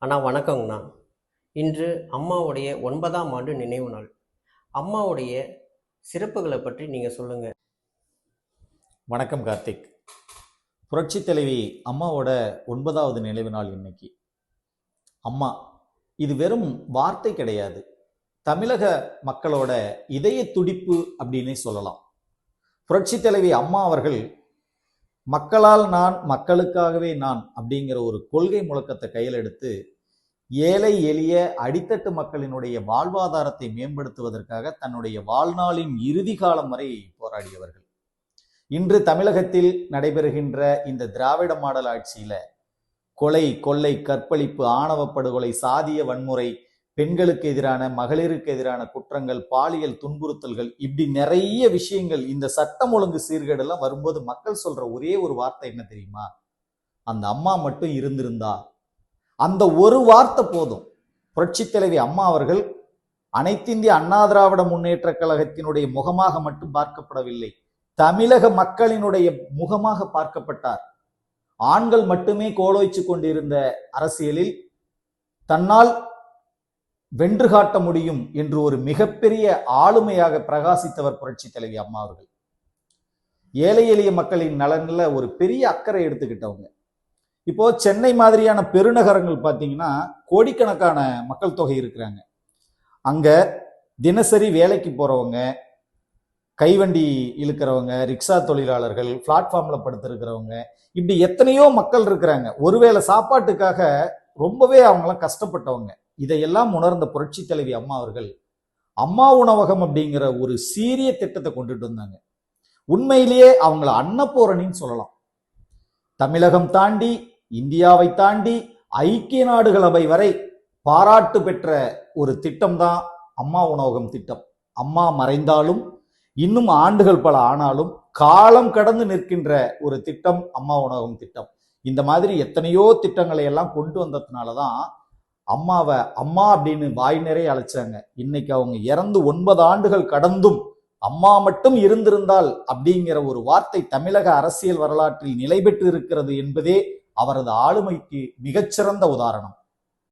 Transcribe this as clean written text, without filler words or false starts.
அண்ணா வணக்கங்கண்ணா. இன்று அம்மாவுடைய 9ஆம் ஆண்டு நினைவு நாள். அம்மாவுடைய சிறப்புகளை பற்றி நீங்கள் சொல்லுங்கள். வணக்கம் கார்த்திக். புரட்சி தலைவி அம்மாவோட 9வது நினைவு நாள் இன்னைக்கு. அம்மா இது வெறும் வார்த்தை கிடையாது, தமிழக மக்களோட இதய துடிப்பு அப்படின்னே சொல்லலாம். புரட்சி தலைவி அம்மா அவர்கள் மக்களால் நான் மக்களுக்காகவே நான் அப்படிங்கிற ஒரு கொள்கை முழக்கத்தை கையில் எடுத்து ஏழை எளிய அடித்தட்டு மக்களினுடைய வாழ்வாதாரத்தை மேம்படுத்துவதற்காக தன்னுடைய வாழ்நாளின் இறுதி காலம் வரை போராடியவர்கள். இன்று தமிழகத்தில் நடைபெறுகின்ற இந்த திராவிட மாடல் ஆட்சியில கொலை, கொள்ளை, கற்பழிப்பு, ஆணவ படுகொலை, சாதிய வன்முறை, பெண்களுக்கு எதிரான, மகளிருக்கு எதிரான குற்றங்கள், பாலியல் துன்புறுத்தல்கள், இப்படி நிறைய விஷயங்கள், இந்த சட்டம் ஒழுங்கு சீர்கேடெல்லாம் வரும்போது மக்கள் சொல்ற ஒரே ஒரு வார்த்தை என்ன தெரியுமா? அந்த அம்மா மட்டும் இருந்திருந்தா. அந்த ஒரு வார்த்தை போதும். புரட்சி தலைவி அம்மா அவர்கள் அனைத்திந்திய அண்ணா திராவிட முன்னேற்ற கழகத்தினுடைய முகமாக மட்டும் பார்க்கப்படவில்லை, தமிழக மக்களினுடைய முகமாக பார்க்கப்பட்டார். ஆண்கள் மட்டுமே கோலோய்ச்சு கொண்டிருந்த அரசியலில் தன்னால் வென்று காட்ட முடியும் என்று ஒரு மிகப்பெரிய ஆளுமையாக பிரகாசித்தவர் புரட்சி தலைவி அம்மா அவர்கள். ஏழை எளிய மக்களின் நலன்ல ஒரு பெரிய அக்கறை எடுத்துக்கிட்டவங்க. இப்போ சென்னை மாதிரியான பெருநகரங்கள் பார்த்தீங்கன்னா கோடிக்கணக்கான மக்கள் தொகை இருக்கிறாங்க. அங்க தினசரி வேலைக்கு போறவங்க, கைவண்டி இழுக்கிறவங்க, ரிக்ஷா தொழிலாளர்கள், பிளாட்ஃபார்ம்ல படுத்திருக்கிறவங்க, இப்படி எத்தனையோ மக்கள் இருக்கிறாங்க. ஒருவேளை சாப்பாட்டுக்காக ரொம்பவே அவங்களாம் கஷ்டப்பட்டவங்க. இதையெல்லாம் உணர்ந்த புரட்சி தலைவி அம்மா அவர்கள் அம்மா உணவகம் அப்படிங்கிற ஒரு சீரிய திட்டத்தை கொண்டுட்டு வந்தாங்க. உண்மையிலேயே அவங்கள அன்னபூரணின்னு சொல்லலாம். தமிழகம் தாண்டி, இந்தியாவை தாண்டி, ஐக்கிய நாடுகள் அவை வரை பாராட்டு பெற்ற ஒரு திட்டம் தான் அம்மா உணவகம் திட்டம். அம்மா மறைந்தாலும் இன்னும் ஆண்டுகள் பல ஆனாலும் காலம் கடந்து நிற்கின்ற ஒரு திட்டம் அம்மா உணவகம் திட்டம். இந்த மாதிரி எத்தனையோ திட்டங்களை எல்லாம் கொண்டு வந்ததுனாலதான் அம்மாவை அம்மா அப்படின்னு வாய் நிறைய அழைச்சாங்க. இன்னைக்கு அவங்க இறந்து 9 ஆண்டுகள் கடந்தும் அம்மா மட்டும் இருந்திருந்தால் அப்படிங்கிற ஒரு வார்த்தை தமிழக அரசியல் வரலாற்றில் நிலை பெற்று இருக்கிறது என்பதே அவரது ஆளுமைக்கு மிகச்சிறந்த உதாரணம்.